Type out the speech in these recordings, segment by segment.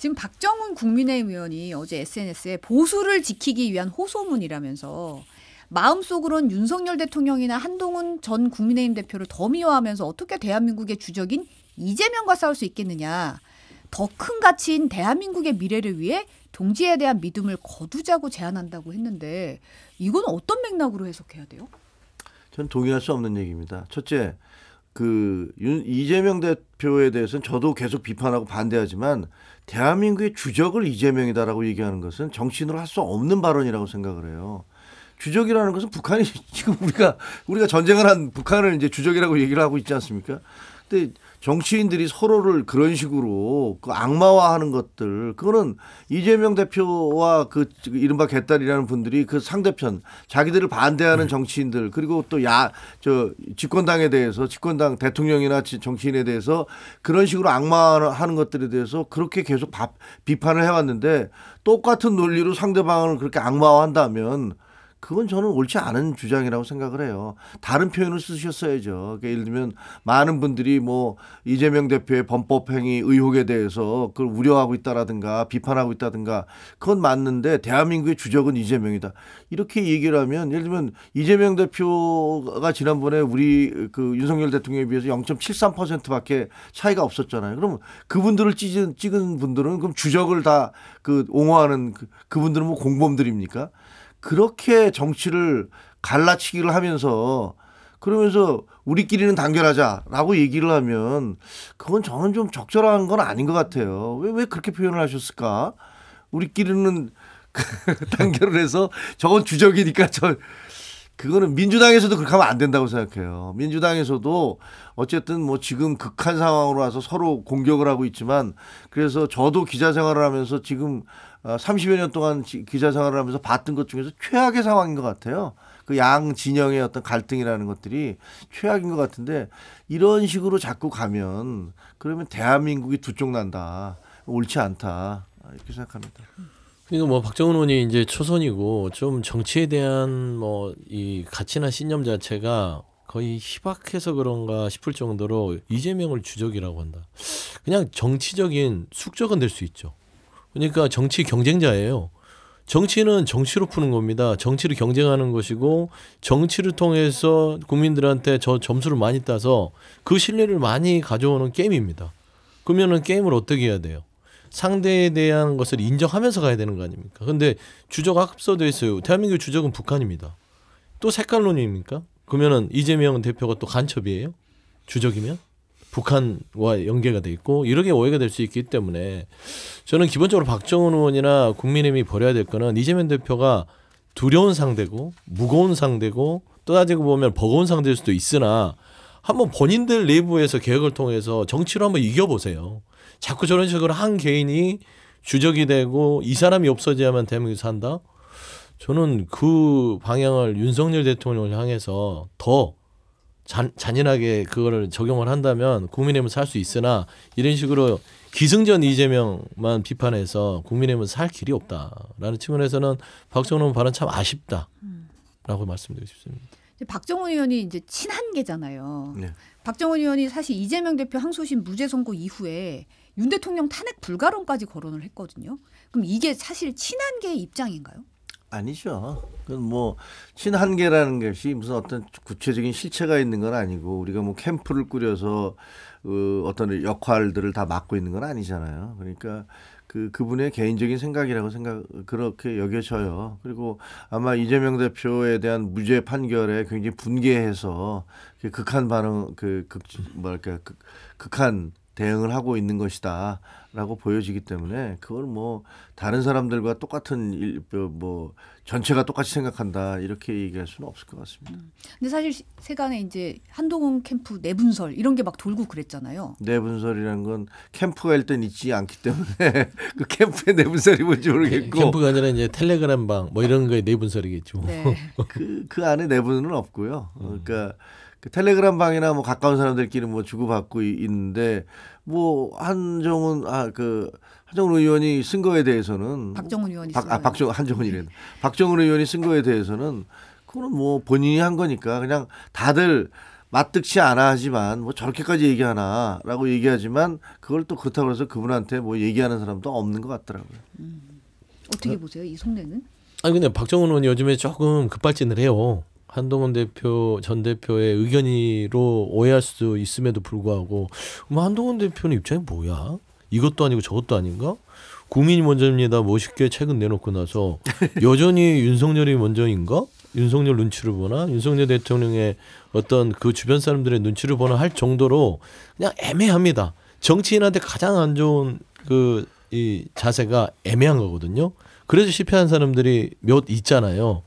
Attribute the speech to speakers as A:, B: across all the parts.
A: 지금 박정훈 국민의힘 의원이 어제 SNS에 보수를 지키기 위한 호소문이라면서 마음속으론 윤석열 대통령이나 한동훈 전 국민의힘 대표를 더 미워하면서 어떻게 대한민국의 주적인 이재명과 싸울 수 있겠느냐. 더 큰 가치인 대한민국의 미래를 위해 동지에 대한 믿음을 거두자고 제안한다고 했는데 이건 어떤 맥락으로 해석해야 돼요?
B: 전 동의할 수 없는 얘기입니다. 첫째, 이재명 대표에 대해서는 저도 계속 비판하고 반대하지만 대한민국의 주적을 이재명이다라고 얘기하는 것은 정치인으로 할 수 없는 발언이라고 생각을 해요. 주적이라는 것은 북한이 지금 우리가 전쟁을 한 북한을 이제 주적이라고 얘기를 하고 있지 않습니까? 근데 정치인들이 서로를 그런 식으로 그 악마화하는 것들, 그거는 이재명 대표와 그 이른바 개딸이라는 분들이 그 상대편 자기들을 반대하는 정치인들, 그리고 또 집권당에 대해서, 집권당 대통령이나 정치인에 대해서 그런 식으로 악마화하는 것들에 대해서 그렇게 계속 비판을 해왔는데 똑같은 논리로 상대방을 그렇게 악마화한다면 그건 저는 옳지 않은 주장이라고 생각을 해요. 다른 표현을 쓰셨어야죠. 그러니까 예를 들면 많은 분들이 뭐 이재명 대표의 범법행위 의혹에 대해서 그걸 우려하고 있다라든가 비판하고 있다든가 그건 맞는데 대한민국의 주적은 이재명이다. 이렇게 얘기를 하면 예를 들면 이재명 대표가 지난번에 우리 그 윤석열 대통령에 비해서 0.73%밖에 차이가 없었잖아요. 그럼 그분들을 찍은 분들은 그럼 주적을 다 옹호하는 그분들은 뭐 공범들입니까? 그렇게 정치를 갈라치기를 하면서 그러면서 우리끼리는 단결하자라고 얘기를 하면 그건 저는 좀 적절한 건 아닌 것 같아요. 왜 그렇게 표현을 하셨을까? 우리끼리는 단결을 해서 저건 주적이니까 그거는 민주당에서도 그렇게 하면 안 된다고 생각해요. 민주당에서도 어쨌든 뭐 지금 극한 상황으로 와서 서로 공격을 하고 있지만 그래서 저도 기자 생활을 하면서 지금 30여 년 동안 기자 생활을 하면서 봤던 것 중에서 최악의 상황인 것 같아요. 그 양 진영의 어떤 갈등이라는 것들이 최악인 것 같은데 이런 식으로 자꾸 가면 그러면 대한민국이 두 쪽 난다. 옳지 않다. 이렇게 생각합니다.
C: 그러니까 뭐 박정훈 의원이 이제 초선이고 좀 정치에 대한 뭐 이 가치나 신념 자체가 거의 희박해서 그런가 싶을 정도로 이재명을 주적이라고 한다. 그냥 정치적인 숙적은 될 수 있죠. 그러니까 정치 경쟁자예요. 정치는 정치로 푸는 겁니다. 정치를 경쟁하는 것이고 정치를 통해서 국민들한테 점수를 많이 따서 그 신뢰를 많이 가져오는 게임입니다. 그러면은 게임을 어떻게 해야 돼요? 상대에 대한 것을 인정하면서 가야 되는 거 아닙니까? 그런데 주적 합서돼 있어요. 대한민국 주적은 북한입니다. 또 색깔론입니까? 그러면은 이재명 대표가 또 간첩이에요? 주적이면? 북한과 연계가 돼 있고 이렇게 오해가 될 수 있기 때문에 저는 기본적으로 박정훈 의원이나 국민의힘이 버려야 될 거는 이재명 대표가 두려운 상대고 무거운 상대고 또 따지고 보면 버거운 상대일 수도 있으나 한번 본인들 내부에서 개혁을 통해서 정치로 한번 이겨보세요. 자꾸 저런 식으로 한 개인이 주적이 되고 이 사람이 없어져야만 대한민국이 산다? 저는 그 방향을 윤석열 대통령을 향해서 더 잔인하게 그거를 적용을 한다면 국민의힘은 살 수 있으나 이런 식으로 기승전 이재명만 비판해서 국민의힘은 살 길이 없다라는 측면에서는 박정훈 발언 참 아쉽다라고 말씀드리고 싶습니다.
A: 박정훈 의원이 이제 친한계잖아요.
B: 네.
A: 박정훈 의원이 사실 이재명 대표 항소심 무죄 선고 이후에 윤 대통령 탄핵 불가론까지 거론을 했거든요. 그럼 이게 사실 친한계의 입장인가요?
B: 아니죠. 그건 뭐 친한계라는 것이 무슨 어떤 구체적인 실체가 있는 건 아니고 우리가 뭐 캠프를 꾸려서 어떤 역할들을 다 맡고 있는 건 아니잖아요. 그러니까 그분의 개인적인 생각이라고 그렇게 여겨져요. 그리고 아마 이재명 대표에 대한 무죄 판결에 굉장히 분개해서 극한 반응, 극한 대응을 하고 있는 것이다라고 보여지기 때문에 그걸 뭐 다른 사람들과 똑같은 뭐 전체가 똑같이 생각한다 이렇게 얘기할 수는 없을 것 같습니다.
A: 근데 사실 세간에 이제 한동훈 캠프 내분설 이런 게 막 돌고 그랬잖아요.
B: 내분설이라는 건 캠프가 일단 있지 않기 때문에 그 캠프의 내분설이 뭔지 모르겠고
C: 캠프가 아니라 이제 텔레그램 방 뭐 이런 거에 내분설이겠죠.
A: 네.
B: 그 안에 내분은 없고요. 그러니까 그 텔레그램 방이나 뭐 가까운 사람들끼리 뭐 주고받고 있는데 뭐 한정훈 의원이 쓴 거에 대해서는
A: 박정훈 의원이
B: 박정훈 의원이 쓴 거에 대해서는 그거는 뭐 본인이 한 거니까 그냥 다들 맞득치 않아 하지만 뭐 저렇게까지 얘기하나라고 얘기하지만 그걸 또 그렇다고 해서 그분한테 뭐 얘기하는 사람도 없는 것 같더라고요.
A: 어떻게 보세요? 이 속내는?
C: 아니 근데 박정훈 의원이 요즘에 조금 급발진을 해요. 한동훈 대표 전 대표의 의견으로 오해할 수도 있음에도 불구하고 뭐 한동훈 대표는 입장이 뭐야? 이것도 아니고 저것도 아닌가? 국민이 먼저입니다. 멋있게 책은 내놓고 나서 여전히 윤석열이 먼저인가? 윤석열 눈치를 보나? 윤석열 대통령의 어떤 그 주변 사람들의 눈치를 보나 할 정도로 그냥 애매합니다. 정치인한테 가장 안 좋은 그 이 자세가 애매한 거거든요. 그래서 실패한 사람들이 몇 있잖아요.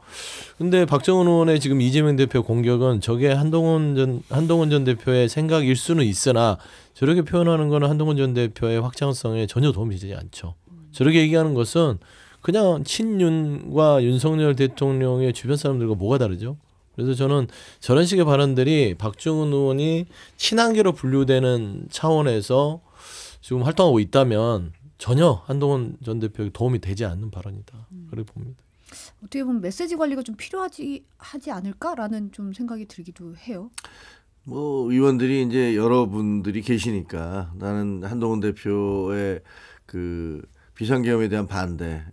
C: 근데 박정훈 의원의 지금 이재명 대표 공격은 저게 한동훈 전 대표의 생각일 수는 있으나 저렇게 표현하는 거는 한동훈 전 대표의 확장성에 전혀 도움이 되지 않죠. 저렇게 얘기하는 것은 그냥 친윤과 윤석열 대통령의 주변 사람들과 뭐가 다르죠? 그래서 저는 저런 식의 발언들이 박정훈 의원이 친한계로 분류되는 차원에서 지금 활동하고 있다면 전혀 한동훈 전 대표에게 도움이 되지 않는 발언이다. 그렇게 봅니다.
A: 어떻게 보면 메시지 관리가 좀 필요하지 하지 않을까라는 좀 생각이 들기도 해요.
B: 뭐 의원들이 이제 여러분들이 계시니까 나는 한동훈 대표의 그 비상계엄에 대한 반대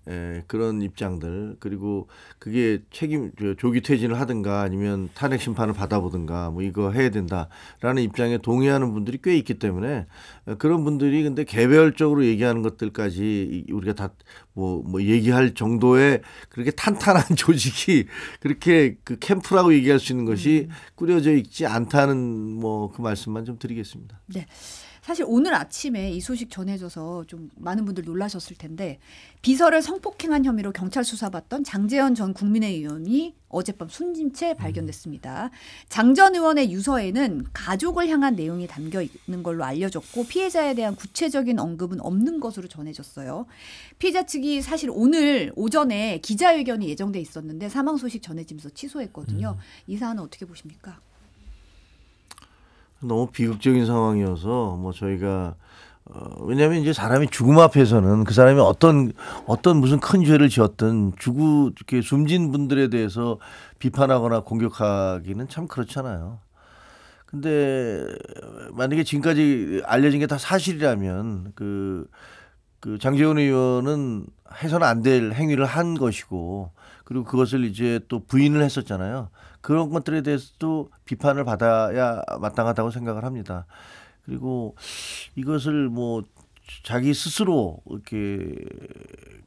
B: 그런 입장들 그리고 그게 조기 퇴진을 하든가 아니면 탄핵 심판을 받아보든가 뭐 이거 해야 된다라는 입장에 동의하는 분들이 꽤 있기 때문에 그런 분들이 근데 개별적으로 얘기하는 것들까지 우리가 다 뭐 얘기할 정도의 그렇게 탄탄한 조직이 그렇게 그 캠프라고 얘기할 수 있는 것이 꾸려져 있지 않다는 뭐 그 말씀만 좀 드리겠습니다.
A: 네. 사실 오늘 아침에 이 소식 전해져서 좀 많은 분들 놀라셨을 텐데 비서를 성폭행한 혐의로 경찰 수사받던 장제원 전 국민의힘 의원이 어젯밤 숨진 채 발견됐습니다. 장 전 의원의 유서에는 가족을 향한 내용이 담겨 있는 걸로 알려졌고 피해자에 대한 구체적인 언급은 없는 것으로 전해졌어요. 피해자 측이 사실 오늘 오전에 기자회견이 예정돼 있었는데 사망 소식 전해지면서 취소했거든요. 이 사안은 어떻게 보십니까?
B: 너무 비극적인 상황이어서 뭐 저희가 왜냐하면 이제 사람이 죽음 앞에서는 그 사람이 어떤 무슨 큰 죄를 지었든 이렇게 숨진 분들에 대해서 비판하거나 공격하기는 참 그렇잖아요. 근데 만약에 지금까지 알려진 게 다 사실이라면 그 장제원 의원은 해서는 안 될 행위를 한 것이고 그리고 그것을 이제 또 부인을 했었잖아요. 그런 것들에 대해서도 비판을 받아야 마땅하다고 생각을 합니다. 그리고 이것을 뭐 자기 스스로 이렇게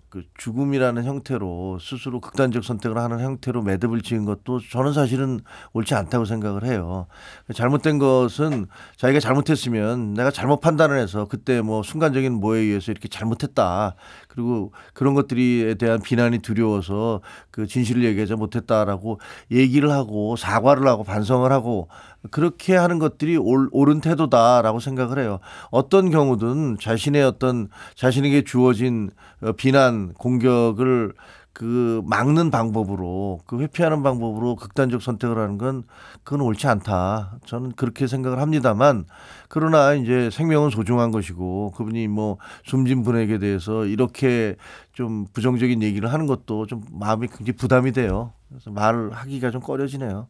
B: 그 죽음이라는 형태로 스스로 극단적 선택을 하는 형태로 매듭을 지은 것도 저는 사실은 옳지 않다고 생각을 해요. 잘못된 것은 자기가 잘못했으면 내가 잘못 판단을 해서 그때 뭐 순간적인 뭐에 의해서 이렇게 잘못했다. 그리고 그런 것들에 대한 비난이 두려워서 그 진실을 얘기하지 못했다라고 얘기를 하고 사과를 하고 반성을 하고 그렇게 하는 것들이 옳은 태도다라고 생각을 해요. 어떤 경우든 자신에게 주어진 비난, 공격을 그 막는 방법으로 그 회피하는 방법으로 극단적 선택을 하는 건 그건 옳지 않다. 저는 그렇게 생각을 합니다만 그러나 이제 생명은 소중한 것이고 그분이 뭐 숨진 분에게 대해서 이렇게 좀 부정적인 얘기를 하는 것도 좀 마음이 굉장히 부담이 돼요. 그래서 말을 하기가 좀 꺼려지네요.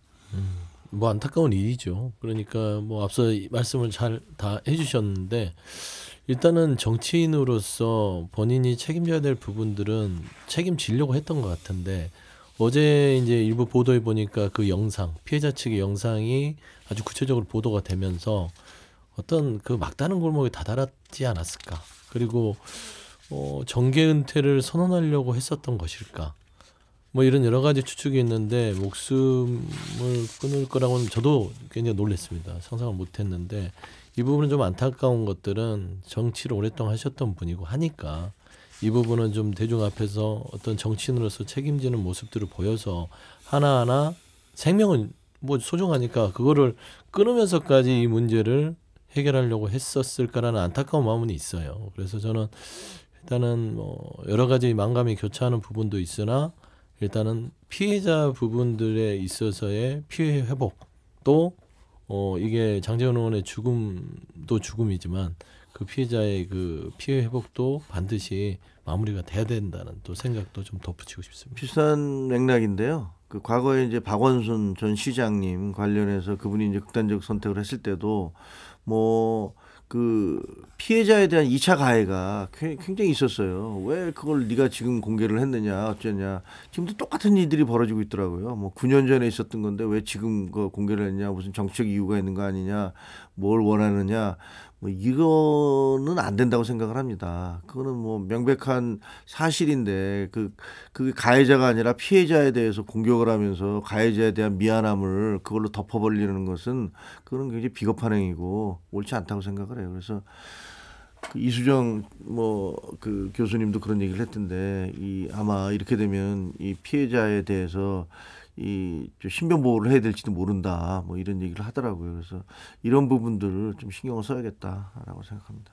C: 뭐 안타까운 일이죠. 그러니까 뭐 앞서 말씀을 잘 다 해주셨는데 일단은 정치인으로서 본인이 책임져야 될 부분들은 책임지려고 했던 것 같은데 어제 이제 일부 보도에 보니까 그 영상 피해자 측의 영상이 아주 구체적으로 보도가 되면서 어떤 그 막다른 골목에 다다랐지 않았을까. 그리고 정계 은퇴를 선언하려고 했었던 것일까. 뭐 이런 여러 가지 추측이 있는데 목숨을 끊을 거라고는 저도 굉장히 놀랐습니다. 상상을 못했는데 이 부분은 좀 안타까운 것들은 정치를 오랫동안 하셨던 분이고 하니까 이 부분은 좀 대중 앞에서 어떤 정치인으로서 책임지는 모습들을 보여서 하나하나 생명은 뭐 소중하니까 그거를 끊으면서까지 이 문제를 해결하려고 했었을까라는 안타까운 마음은 있어요. 그래서 저는 일단은 뭐 여러 가지 만감이 교차하는 부분도 있으나 일단은 피해자 부분들에 있어서의 피해 회복 또 이게 장제원 의원의 죽음도 죽음이지만 그 피해자의 그 피해 회복도 반드시 마무리가 돼야 된다는 또 생각도 좀 덧붙이고 싶습니다.
B: 비슷한 맥락인데요. 그 과거에 이제 박원순 전 시장님 관련해서 그분이 이제 극단적 선택을 했을 때도 뭐 그 피해자에 대한 2차 가해가 굉장히 있었어요. 왜 그걸 네가 지금 공개를 했느냐 어쩌냐. 지금도 똑같은 일들이 벌어지고 있더라고요. 뭐 9년 전에 있었던 건데 왜 지금 그 공개를 했냐. 무슨 정치적 이유가 있는 거 아니냐. 뭘 원하느냐. 뭐 이거는 안 된다고 생각을 합니다. 그거는 뭐 명백한 사실인데 그 가해자가 아니라 피해자에 대해서 공격을 하면서 가해자에 대한 미안함을 그걸로 덮어버리려는 것은 그거는 굉장히 비겁한 행위고 옳지 않다고 생각을 해요. 그래서 그 이수정 뭐 그 교수님도 그런 얘기를 했던데 아마 이렇게 되면 이 피해자에 대해서 좀 신변 보호를 해야 될지도 모른다. 뭐 이런 얘기를 하더라고요. 그래서 이런 부분들을 좀 신경을 써야겠다라고 생각합니다.